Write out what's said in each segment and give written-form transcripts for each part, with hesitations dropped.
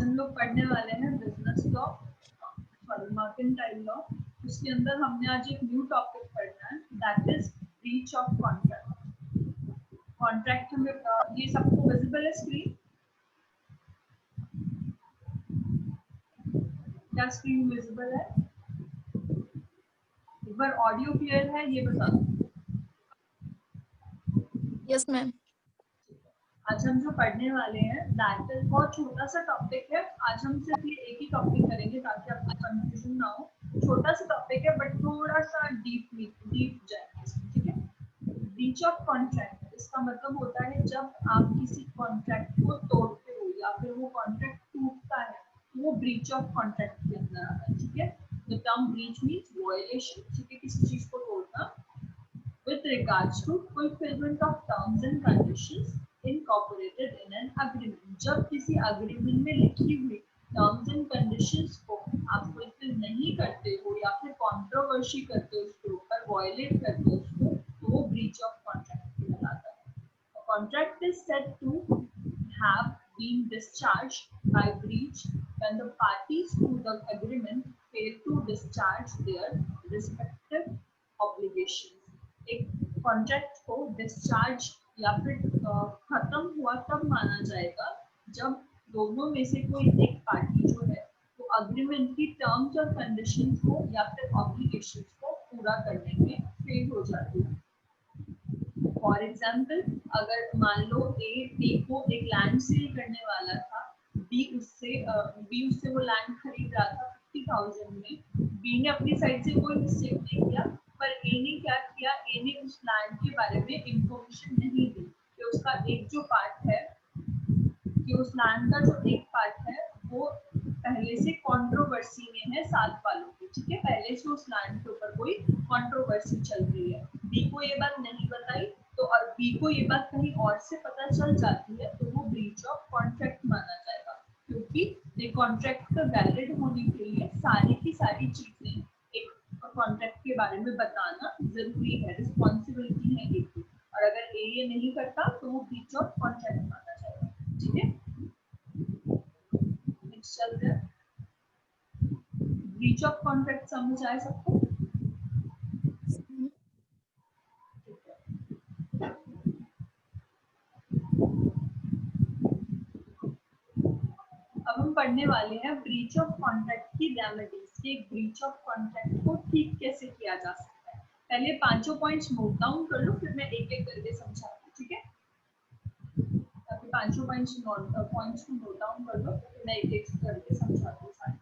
हम लोग पढ़ने वाले हैं business law, sorry mercantile law. उसके अंदर हमने आज एक न्यू टॉपिक पढ़ना है, that is breach of contract. Contract हमें ये सबको विजिबल है स्क्रीन? क्या स्क्रीन विजिबल है? एक बार ऑडियो क्लियर है ये बता दो। Yes ma'am. आज हम जो पढ़ने वाले हैं दैट इज बहुत छोटा सा टॉपिक है। आज हम सिर्फ ये एक ही टॉपिक करेंगे ताकि आपको कंफ्यूजन ना हो। छोटा सा टॉपिक है बट थोड़ा सा डीप जाएगा, ठीक है। ब्रीच ऑफ कॉन्ट्रैक्ट, इसका मतलब होता है जब आप किसी कॉन्ट्रैक्ट को तोड़ते हो या फिर वो कॉन्ट्रैक्ट टूटता है, वो ब्रीच ऑफ कॉन्ट्रैक्ट के अंदर आता है, ठीक है। The term breach means violation, ठीक है, किसी चीज को तोड़ना with regards to fulfillment of terms and conditions incorporated in an agreement। जब किसी agreement में लिखी हुई terms and conditions को आप fulfill नहीं करते हो या फिर controversy करते हो, उसके ऊपर violate करते हो उसको, तो वो breach of contract कहलाता है। A contract is said to have been discharged by breach when the parties to the agreement fail to discharge their respective obligations। एक कॉन्ट्रैक्ट को डिस्चार्ज या फिर खत्म हुआ तब माना जाएगा जब दोनों में से कोई एक पार्टी जो है वो अग्रीमेंट की टर्म्स और कंडीशंस को या फिर ऑब्लिगेशंस को पूरा करने में फेल हो जाती है। फॉर एग्जाम्पल, अगर मान लो बी को एक लैंड सेल करने वाला था, बी उससे वो लैंड खरीद रहा था 50,000 में। बी ने अपनी साइड से कोई मिस्टेक नहीं किया, पर ए ने क्या किया, ए ने उस लैंड के बारे में इंफॉर्मेशन नहीं दी कि उसका एक जो पार्ट है, कि उस लैंड का जो एक पार्ट है वो पहले से कंट्रोवर्सी में है साथ वालों की, ठीक है। पहले से उस लैंड के ऊपर कोई कंट्रोवर्सी चल रही है, बी को ये बात नहीं बताई, तो और बी को ये बात कहीं और से पता चल जाती है, तो वो ब्रीच ऑफ कॉन्ट्रैक्ट माना जाएगा। क्योंकि एक कॉन्ट्रैक्ट का वैलिड होने के लिए सारी की सारी चीजें एक कॉन्ट्रैक्ट के बारे में बताना जरूरी है, रिस्पॉन्सिबिलिटी है एक, और अगर ये नहीं करता तो वो ब्रीच ऑफ कॉन्ट्रैक्ट माना जाएगा, ठीक है। नेक्स्ट चलते हैं। ब्रीच ऑफ कॉन्ट्रैक्ट समझ आए सबको? अब हम पढ़ने वाले हैं ब्रीच ऑफ कॉन्ट्रैक्ट की रेमेडीज, कि एक ब्रीच ऑफ कॉन्ट्रैक्ट को ठीक कैसे किया जा सकता है। पहले पांचों पॉइंट्स नोट डाउन कर लो, फिर मैं एक एक करके समझाती हूँ, ठीक है। ताकि पांचों पॉइंट्स को नोट डाउन कर लो, फिर मैं एक एक करके समझाती हूँ सारे।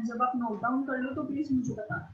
जब आप नोट डाउन कर लो तो प्लीज मुझे बताना।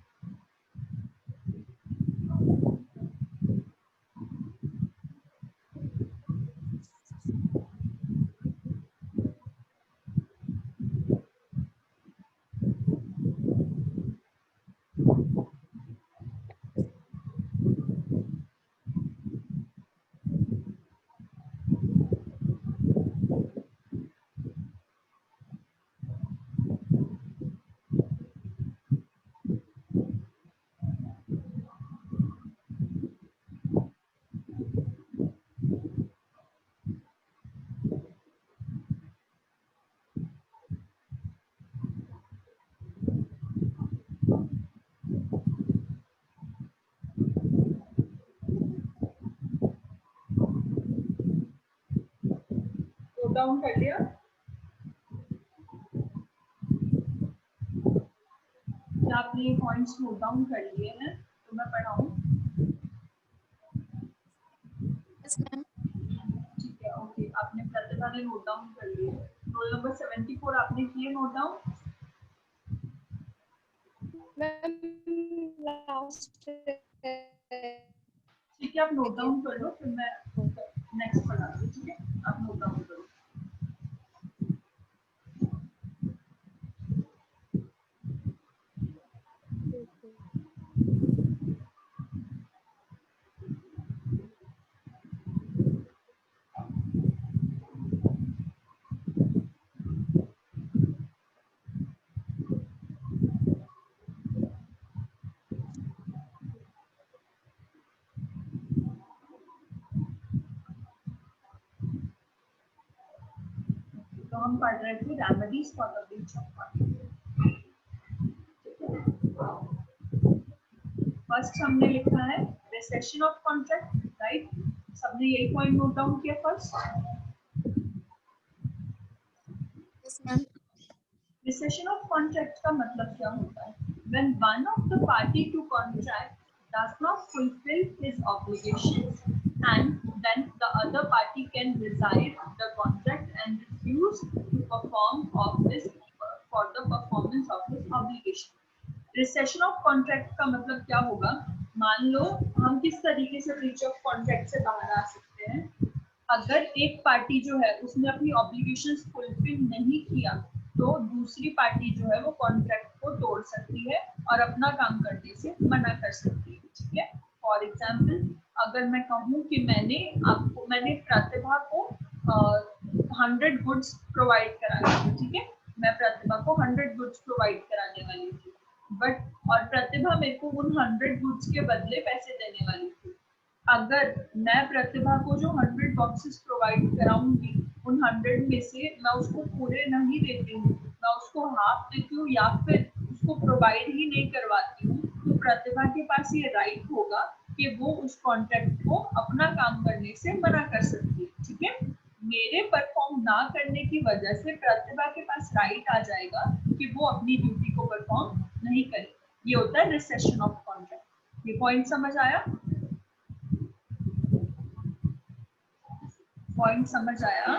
नोट डाउन कर लिया? क्या आपने ये पॉइंट्स नोट डाउन कर लिए हैं? तो मैं पढ़ाऊं? Yes ma'am. ठीक है, ओके। आपने प्रतिभा ने नोट डाउन कर लिए। रोल नंबर 74 आपने किए नोट डाउन? मैम लास्ट ठीक है, आप नोट डाउन कर लो, फिर मैं नेक्स्ट पढ़ाती हूँ, ठीक है। आप नोट डाउन करो। तो हम पढ़ रहे थे remedies for the breach of contract. First हमने लिखा है रिसेशन ऑफ कॉन्ट्रैक्ट, राइट? सबने यही पॉइंट नोट डाउन किया first. Yes, ma'am. Recession of contract का मतलब क्या होता है? When one of the party to contract does not fulfill his obligations and then the other party can rescind the contract and refuse to perform office for the performance of his obligation. Recession of contract का मतलब क्या होगा? मान लो हम किस तरीके से breach of contract से बाहर आ सकते हैं। अगर एक पार्टी जो है उसने अपनी ऑब्लिगेशंस फुलफिल नहीं किया तो दूसरी पार्टी जो है वो कॉन्ट्रैक्ट को तोड़ सकती है और अपना काम करने से मना कर सकती है, ठीक है? फॉर एग्जाम्पल, अगर मैं कहूँ कि मैंने प्रतिभा को 100 गुड्स प्रोवाइड कराने थे, ठीक है? मैं प्रतिभा को 100 गुड्स प्रोवाइड कराने वाली थी, बट और प्रतिभा मेरे को उन 100 गुड्स के बदले पैसे देने वाली थी। अगर मैं प्रतिभा को जो 100 बॉक्सेस प्रोवाइड कराऊंगी, उन 100 में से मैं उसको पूरे नहीं देती हूँ, मैं उसको हाफ देती हूँ या फिर उसको प्रोवाइड ही नहीं करवाती हूँ, तो प्रतिभा के पास ये राइट होगा कि वो उस कॉन्ट्रैक्ट को अपना काम करने से मना कर सकती है, ठीक है? मेरे परफॉर्म ना करने की वजह से प्रतिभा के पास राइट आ जाएगा कि वो अपनी ड्यूटी को परफॉर्म नहीं करे। ये होता है रिसेशन ऑफ कॉन्ट्रैक्ट। ये पॉइंट समझ आया? पॉइंट समझ आया?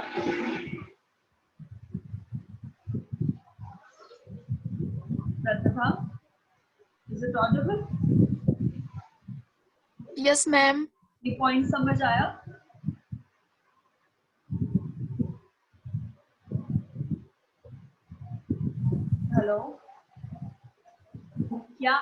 Pratibha, is it audible? Yes, ma'am. ये पॉइंट समझ आया? हेलो, क्या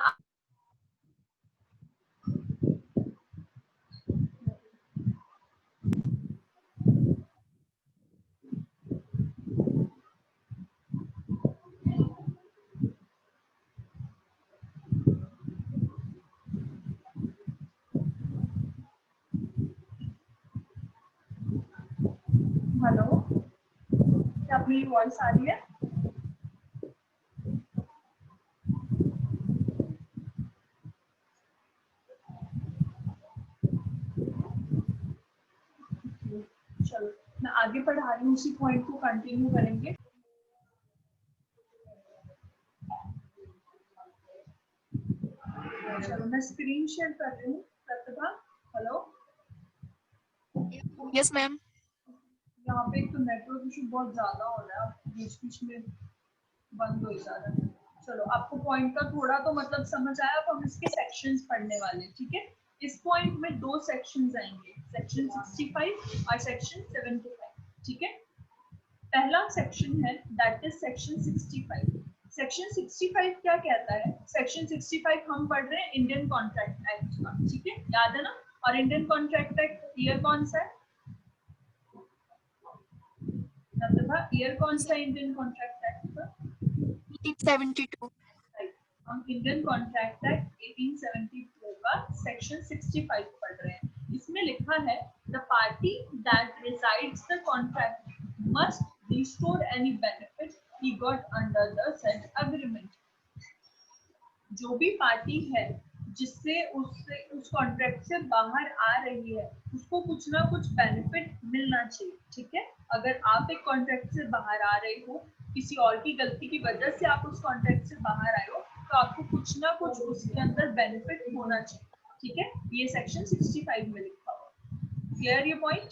हेलो, क्या मेरी वॉइस आ रही है? चलो मैं आगे पढ़ा रही हूँ, उसी पॉइंट को कंटिन्यू करेंगे। चलो मैं स्क्रीन शेयर कर रही हूँ। प्रतिभा, हेलो, Yes, ma'am. यहाँ पे एक तो नेटवर्क इशू बहुत ज्यादा हो रहा है, बीच बीच में बंद हो जा रहा है। चलो आपको पॉइंट का थोड़ा तो मतलब समझ आया। अब हम इसके सेक्शंस पढ़ने वाले हैं, ठीक है? इस पॉइंट में 2 सेक्शंस आएंगे, सेक्शन 65 और सेक्शन 75, ठीक है? पहला सेक्शन है दैट इज सेक्शन 65। सेक्शन 65 क्या कहता है? सेक्शन 65 हम पढ़ रहे हैं इंडियन कॉन्ट्रैक्ट एक्ट का, ठीक है? याद है ना? और इंडियन कॉन्ट्रैक्ट एक्ट ईयर कौन सा है? प्रतिभा, ईयर कौन सा इंडियन कॉन्ट्रैक्ट एक्ट का? 1872. हम इंडियन कॉन्ट्रैक्ट एक्ट 1872 का सेक्शन 65 पढ़ रहे हैं। इसमें लिखा है the party that resides the contract must restore any benefit he got under the said agreement. जो भी पार्टी है जिससे उससे उस कॉन्ट्रैक्ट से बाहर आ रही है, उसको कुछ ना कुछ बेनिफिट मिलना चाहिए, ठीक है? अगर आप एक कॉन्ट्रैक्ट से बाहर आ रहे हो, किसी और की गलती की वजह से आप उस कॉन्ट्रैक्ट से बाहर आए हो, तो आपको कुछ ना कुछ उसके अंदर बेनिफिट होना चाहिए, ठीक है? ये सेक्शन 65 में लिखा हुआ। क्लियर ये पॉइंट?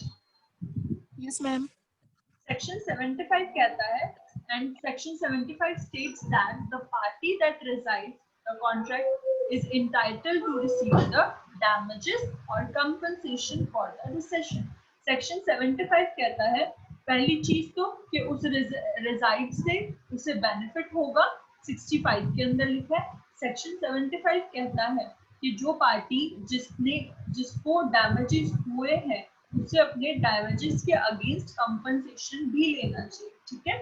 Yes, ma'am. सेक्शन 75 कहता है, and section 75 states that the party that resides the contract is entitled to receive the damages or compensation for the rescission. section 75 कहता है पहली चीज तो कि उस reside से उसे बेनिफिट होगा, 65 के अंदर लिखा है। सेक्शन 75 कहता है कि जो पार्टी जिसको डैमेजेस हुए हैं उसे अपने डैमेजेस के अगेंस्ट कंपनसेशन भी लेना चाहिए, ठीक है?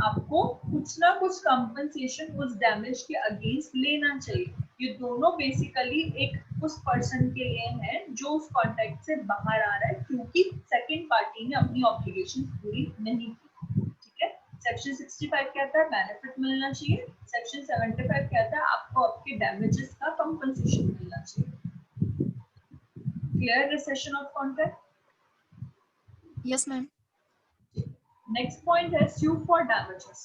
आपको कुछ ना कुछ कंपनसेशन उस डैमेज के अगेंस्ट लेना चाहिए। ये दोनों बेसिकली एक उस पर्सन के लिए है जो उस कॉन्ट्रैक्ट से बाहर आ रहा है क्योंकि सेकंड पार्टी ने अपनी ऑब्लिगेशन पूरी नहीं की, ठीक सेक्शन 65 कहता है बेनिफिट मिलना चाहिए, सेक्शन 75 कहता है आपको आपके डैमेजेस का कंपनसेशन मिलना चाहिए। Clear recession of contract? Yes, ma'am. Next point है sue for damages।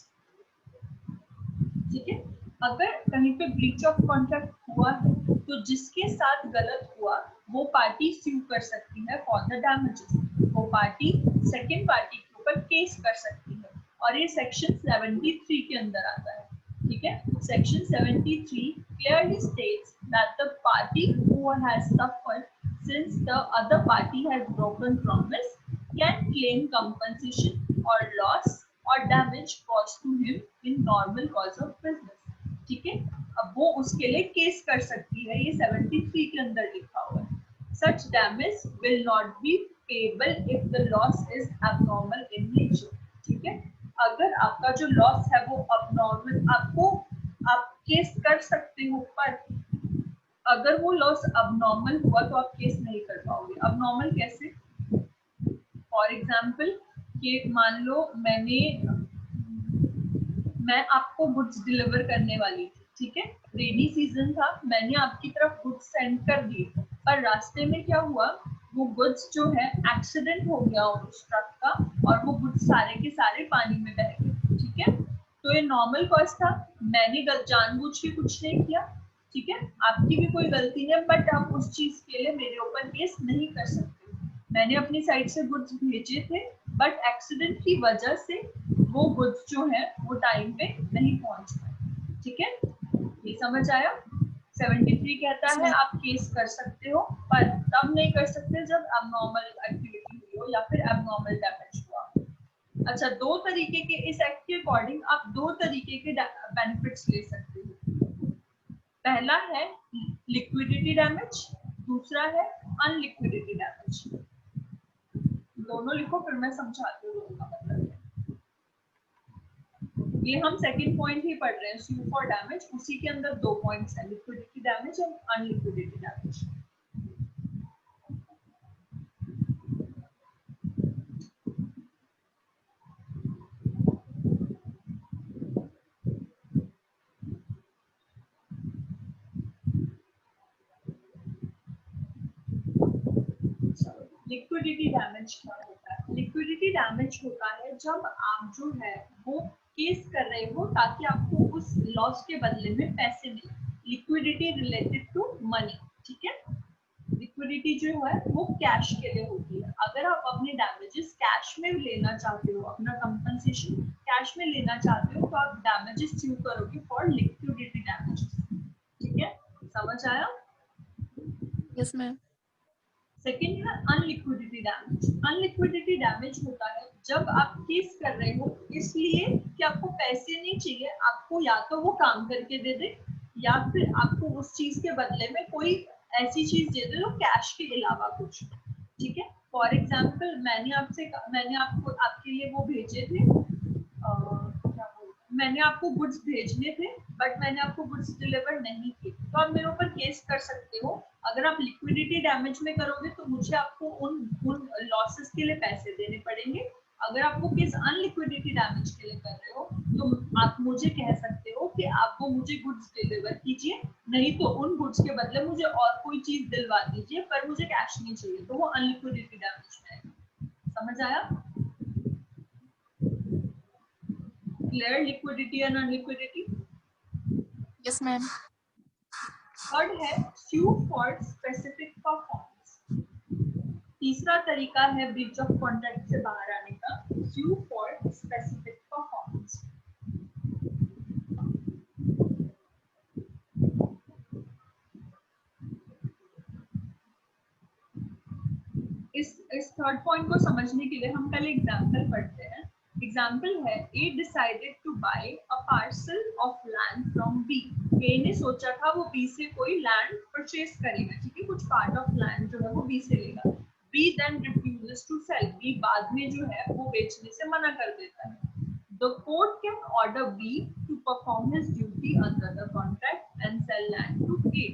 ठीक है, अगर कहीं पे ब्रीच ऑफ कॉन्ट्रैक्ट हुआ है तो जिसके साथ गलत हुआ वो पार्टी स्यू कर सकती है फॉर द डैमेजेस। वो पार्टी सेकंड पार्टी के ऊपर केस कर सकती है और ये सेक्शन 73 के अंदर आता है। ठीक है, section 73 clearly states that the party who has suffered since the other party has broken promise can claim compensation or loss or damage caused to him in normal course of business। ठीक है, अब वो उसके लिए case कर सकती है, ये 73 के अंदर लिखा हुआ है। Such damage will not be payable if the loss is abnormal in nature। ठीक है, अगर आपका जो लॉस है वो abnormal, आप केस कर सकते हो, पर अगर वो लॉस abnormal हुआ तो आप केस नहीं कर पाओगे। abnormal कैसे? फॉर एग्जाम्पल कि मान लो मैं आपको गुड्स डिलीवर करने वाली थी, ठीक है, रेनी सीजन था, मैंने आपकी तरफ गुड्स सेंड कर दिए, पर रास्ते में क्या हुआ, वो गुड्स जो है एक्सीडेंट हो गया उस ट्रक का और वो गुड्स सारे के सारे पानी में बह गए। ठीक है, तो ये नॉर्मल कॉस्ट था, मैंने जानबूझ के कुछ नहीं किया। ठीक है, आपकी भी कोई गलती नहीं, बट आप उस चीज के लिए मेरे ऊपर केस नहीं कर सकते। मैंने अपनी साइड से गुड्स भेजे थे, बट एक्सीडेंट की वजह से वो गुड्स जो है वो टाइम पे नहीं पहुंच पाए। ठीक है, ये समझ आया? 73 कहता है आप केस कर सकते हो, पर तब नहीं कर सकते जब एबनॉर्मल एक्टिविटी हुई हो या फिर एबनॉर्मल डैमेज हुआ। अच्छा, दो तरीके के, इस एक्ट के अकॉर्डिंग आप दो तरीके के बेनिफिट्स ले सकते हो। पहला है लिक्विडिटी डैमेज, दूसरा है अनलिक्विडिटी डैमेज। दोनों लिखो फिर मैं समझाती हूँ दोनों का मतलब है। ये हम सेकंड पॉइंट ही पढ़ रहे हैं, sue for damage, उसी के अंदर दो पॉइंट्स हैं, लिक्विडिटी डैमेज और अनलिक्विडिटी डैमेज। लिक्विडिटी डैमेज क्या होता है? लिक्विडिटी डैमेज होता है जब आप जो है वो केस कर रहे हो ताकि आपको उस लॉस के बदले में पैसे मिले। Liquidity related to money. ठीक है, लिक्विडिटी जो है वो कैश के लिए होती है। अगर आप अपने डैमेजेस कैश में लेना चाहते हो, अपना कंपनसेशन कैश में लेना चाहते हो, तो आप डैमेजेस स्यू करोगे फॉर लिक्विडिटी डैमेजेस। ठीक है, समझ आया? Yes, ma'am. सेकेंड है अनलिक्विडिटी डैमेज। अनलिक्विडिटी डैमेज होता है जब आप केस कर रहे हो इसलिए कि आपको पैसे नहीं चाहिए, आपको या तो वो काम करके दे दे या फिर आपको उस चीज के बदले में कोई ऐसी चीज दे दे जो कैश के अलावा कुछ। ठीक है, फॉर एग्जाम्पल मैंने आपको आपके लिए वो भेजे थे, मैंने आपको गुड्स भेजने थे बट मैंने आपको गुड्स डिलीवर नहीं किए, तो आप मेरे ऊपर केस कर सकते हो। अगर आप लिक्विडिटी डैमेज में करोगे तो मुझे आपको उन लॉसेस के लिए पैसे देने पड़ेंगे। अगर आप वो केस अनलिक्विडिटी डैमेज के लिए कर रहे हो तो आप मुझे कह सकते हो कि आप वो मुझे गुड्स डिलीवर कीजिए, नहीं तो उन गुड्स के बदले मुझे और कोई चीज दिलवा दीजिए, पर मुझे कैश नहीं चाहिए, तो वो अनलिक्विडिटी डैमेज में। समझ आया? Clear liquidity and unliquidity? Yes, ma'am. Third है sue for specific performance। तीसरा तरीका है ब्रीच ऑफ कॉन्ट्रैक्ट से बाहर आने का, sue for specific performance। इस थर्ड पॉइंट को समझने के लिए हम पहले एग्जांपल पढ़ते हैं। एग्जाम्पल है A decided to buy a parcel of land from B। A ने सोचा था वो B से कोई लैंड परचेज करेगा, ठीक है, कुछ पार्ट ऑफ लैंड जो है वो B से लेगा। B then refuses to sell। B बाद में जो है वो बेचने से मना कर देता है। The court can order B to perform his duty under the contract and sell land to A।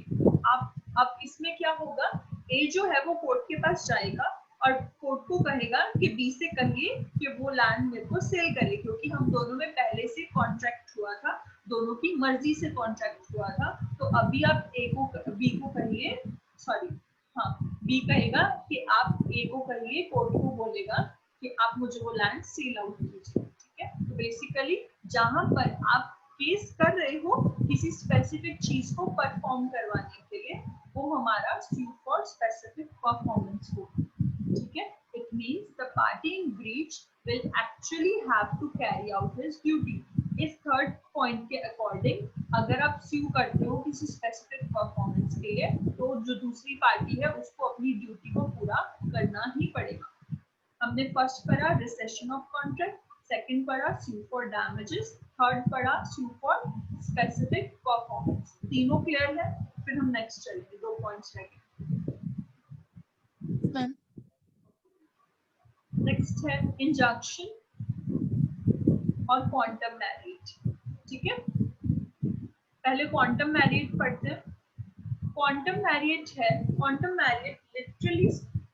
अब इसमें क्या होगा, A जो है वो कोर्ट के पास जाएगा और कोर्ट को कहेगा कि बी से कहिए कि वो लैंड मेरे को सेल करे, क्योंकि हम दोनों में पहले से कॉन्ट्रैक्ट हुआ था, दोनों की मर्जी से कॉन्ट्रैक्ट हुआ था। तो अभी आप बी को कहिए, सॉरी हाँ, बी कहेगा कि आप ए को कहिए, कोर्ट को बोलेगा कि आप मुझे वो लैंड सेल आउट कीजिए। ठीक है, तो बेसिकली जहां पर आप केस कर रहे हो किसी स्पेसिफिक चीज को परफॉर्म करवाने के लिए, वो हमारा सूट फॉर स्पेसिफिक परफॉर्मेंस होगा। ठीक है, it means the party in breach will actually have to carry out his duty. इस थर्ड पॉइंट के अकॉर्डिंग अगर आप स्यू करते हो किसी स्पेसिफिक परफॉर्मेंस के लिए, तो जो दूसरी पार्टी है उसको अपनी ड्यूटी को पूरा करना ही पड़ेगा। हमने फर्स्ट पढ़ा रिसेशन ऑफ कॉन्ट्रैक्ट, सेकंड पढ़ा स्यू फॉर डैमेजेस, थर्ड पढ़ा स्यू फॉर स्पेसिफिक परफॉर्मेंस। तीनों क्लियर है? फिर हम नेक्स्ट चलेंगे, 2 पॉइंट्स रहेंगे। मैम। नेक्स्ट है इंजंक्शन और क्वांटम मैरिज। ठीक है, पहले क्वांटम मैरिज पढ़ते हैं। क्वांटम मैरिज है, quantum meruit literally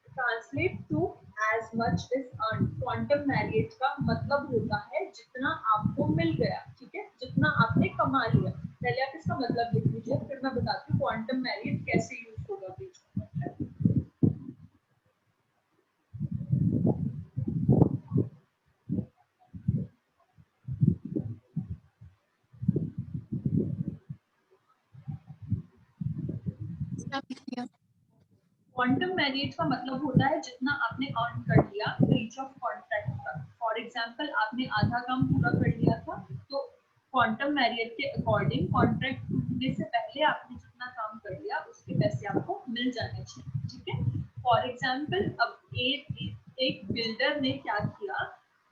translate to as much is earn. Quantum meruit का मतलब होता है जितना आपको मिल गया। ठीक है, जितना आपने कमा लिया। पहले आप इसका मतलब लिख लीजिए, फिर मैं बताती हूँ क्वांटम मैरिज कैसे यूज होगा बीच में। मैम लिख दिया। क्वांटम मैरिज का मतलब होता है जितना आपने अर्न कर लिया ब्रीच ऑफ कॉन्ट्रैक्ट का। फॉर एग्जांपल आपने आधा काम पूरा कर लिया था, तो क्वांटम मैरिज के अकॉर्डिंग कॉन्ट्रैक्ट टूटने से पहले आपने जितना काम कर लिया उसके पैसे आपको मिल जाने चाहिए। ठीक है, फॉर एग्जांपल अब एक बिल्डर ने क्या किया,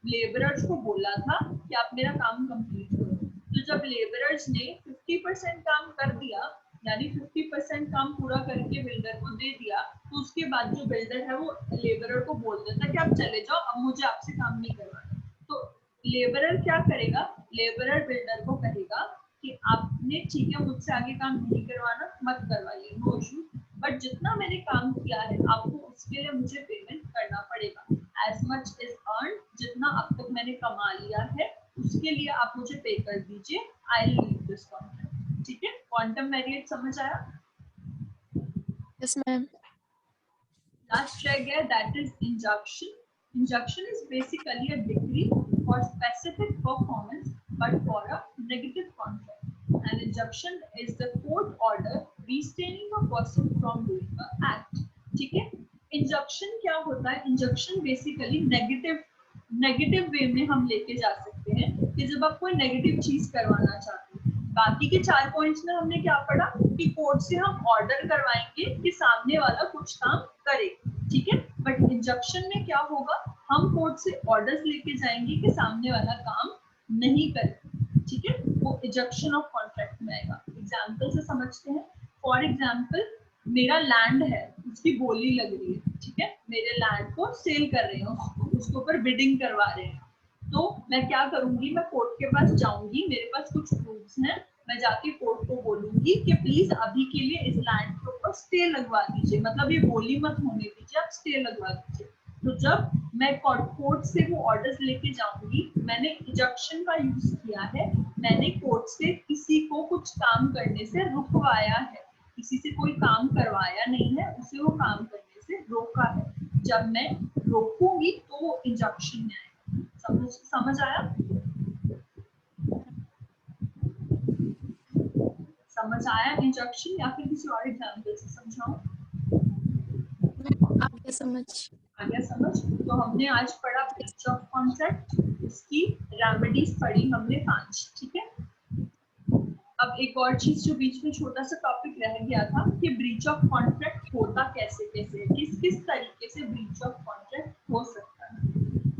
लेबरर्स को बोला था कि आप मेरा काम कंप्लीट करो। तो जब लेबरर्स ने 50% काम कर दिया, यानी 50% काम पूरा करके बिल्डर को दे दिया, तो उसके बाद जो बिल्डर है वो लेबरर को बोल देता कि आप चले जाओ, अब मुझे आपसे काम नहीं करवाना। तो लेबरर क्या करेगा, लेबरर बिल्डर को कहेगा कि आपने ठीक है मुझसे आगे काम नहीं करवाना, मत करवाइए, नो इशू, बट जितना मैंने काम किया है आपको उसके लिए मुझे पेमेंट करना पड़ेगा। एज मच इज अर्न, जितना अब तक मैंने कमा लिया है उसके लिए आप मुझे पे कर दीजिए। I will leave this contract. ठीक है, क्वांटम मैरिज समझ आया? Yes ma'am. Last reg है that is injunction. Injunction is basically a decree for specific performance but for a negative contract. An injunction is the court order restraining a person from doing an act. ठीक है, injunction क्या होता है? Injunction basically negative way में हम लेके जा सकते हैं कि जब आप कोई नेगेटिव चीज करवाना चाहते हैं। बाकी के 4 पॉइंट्स में हमने क्या पढ़ा कि कोर्ट से हम ऑर्डर करवाएंगे कि सामने वाला कुछ काम करे। ठीक है, बट इंजंक्शन में क्या होगा, हम कोर्ट से ऑर्डर्स लेके जाएंगे कि सामने वाला काम नहीं करे। ठीक है, वो इंजंक्शन ऑफ कॉन्ट्रैक्ट में आएगा। एग्जांपल से समझते हैं। फॉर एग्जांपल मेरा लैंड है, उसकी बोली लग रही है। ठीक है, मेरे लैंड को सेल कर रहे हो, उसके ऊपर बिडिंग करवा रहे हैं, तो मैं क्या करूंगी, मैं कोर्ट के पास जाऊंगी, मेरे पास कुछ प्रूफ्स हैं, मैं जाके कोर्ट को बोलूंगी कि प्लीज अभी के लिए इस लैंड के ऊपर स्टे लगवा दीजिए, मतलब ये बोली मत होने दीजिए, आप स्टे लगवा दीजिए। तो जब मैं कोर्ट से वो ऑर्डर्स लेके जाऊंगी, मैंने इंजंक्शन का यूज किया है, मैंने कोर्ट से किसी को कुछ काम करने से रुकवाया है, किसी से कोई काम करवाया नहीं है, उसे वो काम करने से रोका है। जब मैं रोकूंगी तो वो इंजंक्शन में आएगा। समझ आया? समझ आया इंजंक्शन, या फिर किसी और एग्जांपल से समझाऊं? आगे समझ। आ गया समझ? तो हमने आज पढ़ा ब्रीच ऑफ कॉन्ट्रैक्ट, उसकी रेमेडीज पढ़ी हमने 5। ठीक है, अब एक और चीज जो बीच में छोटा सा टॉपिक रह गया था कि ब्रीच ऑफ कॉन्ट्रैक्ट होता कैसे कैसे, किस किस तरीके से ब्रीच ऑफ कॉन्ट्रैक्ट हो सकता है।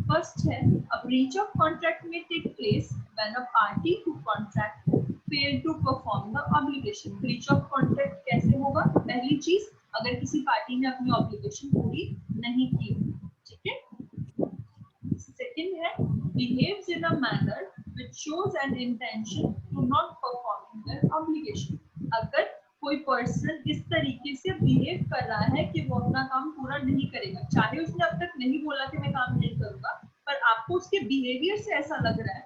फर्स्ट है, a breach of contract may take place when a party to contract fail to perform the obligation. breach of contract कैसे होगा? पहली चीज, अगर किसी पार्टी ने अपनी ऑब्लिगेशन पूरी नहीं की। ठीक है, सेकंड है, behaves in a manner which shows an intention to not performing their obligation. अगर कोई पर्सन इस तरीके से बिहेव कर रहा है कि वो अपना काम पूरा नहीं करेगा, चाहे उसने अब तक नहीं बोला कि मैं काम नहीं करूंगा, पर आपको उसके बिहेवियर से ऐसा लग रहा है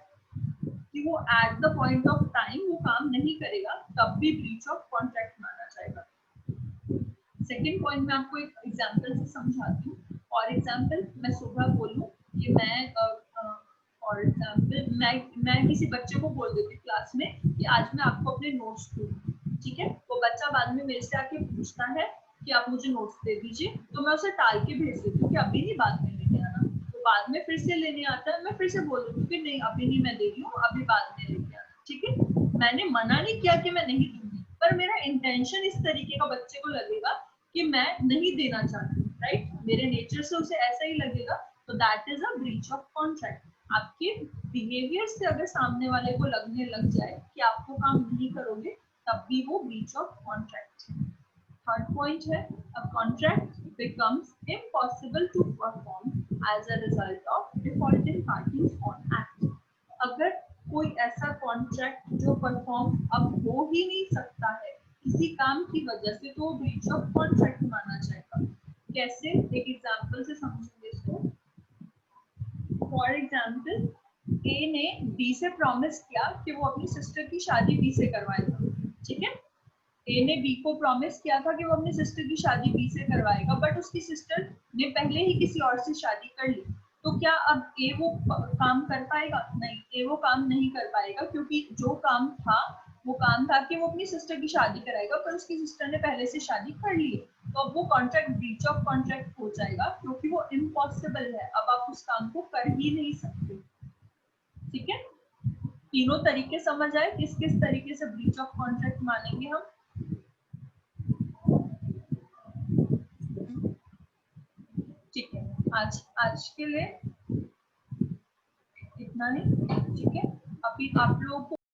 कि वो at the point of time वो काम नहीं करेगा, तब भी ब्रीच ऑफ कॉन्ट्रैक्ट माना जाएगा। सेकेंड पॉइंट मैं आपको एक एग्जांपल से समझाती हूँ। और एग्जांपल मैं सुबह बोलूँ कि फॉर एग्जांपल मैं किसी बच्चे को बोल देती हूँ क्लास में कि आज मैं आपको अपने नोट्स दूंगी, ठीक है। वो बच्चा बाद में मेरे से आके पूछता है कि आप मुझे नोट्स दे दीजिए, तो मैं उसे टाल के भेज देती हूँ कि अभी नहीं, बाद में लेने आना। तो बाद में फिर से लेने आता है, मैं फिर से बोल देती हूँ कि नहीं अभी नहीं, मैं दे रही हूँ, अभी बाद में लेके आना, ठीक है। मैंने मना नहीं किया कि मैं नहीं दूंगी, पर मेरा इंटेंशन इस तरीके का बच्चे को लगेगा कि मैं नहीं देना चाहती, राइट। मेरे नेचर से उसे ऐसा ही लगेगा, तो that is a breach of contract. आपके बिहेवियर से अगर सामने वाले को लगने लग जाए कि आप वो काम नहीं करोगे, तब भी वो ब्रीच ऑफ कॉन्ट्रैक्ट है। थर्ड पॉइंट है, a contract becomes impossible to perform as a result of defaulting parties on act. अगर कोई ऐसा कॉन्ट्रैक्ट जो परफॉर्म अब हो ही नहीं सकता है किसी काम की वजह से, तो ब्रीच ऑफ कॉन्ट्रैक्ट माना जाएगा। कैसे, एक एग्जांपल से समझेंगे इसको। फॉर एग्जांपल, ए ने बी से प्रॉमिस किया कि वो अपनी सिस्टर की शादी बी से करवाएगा, ठीक है। ए ने बी को प्रॉमिस किया था कि वो अपनी सिस्टर की शादी बी से करवाएगा, बट उसकी सिस्टर ने पहले ही किसी और से शादी कर ली। तो क्या अब ए वो काम कर पाएगा? नहीं, ए वो काम नहीं कर पाएगा, क्योंकि जो काम था वो काम था कि वो अपनी सिस्टर की शादी कराएगा, पर उसकी सिस्टर ने पहले से शादी कर ली। तो अब वो कॉन्ट्रैक्ट ब्रीच ऑफ कॉन्ट्रैक्ट हो जाएगा, क्योंकि वो इम्पॉसिबल है, अब आप उस काम को कर ही नहीं सकते, ठीक है। तीनों तरीके समझ आए किस किस तरीके से ब्रीच ऑफ कॉन्ट्रैक्ट मानेंगे हम। ठीक है, आज के लिए इतना ही, ठीक है। अभी आप लोगों को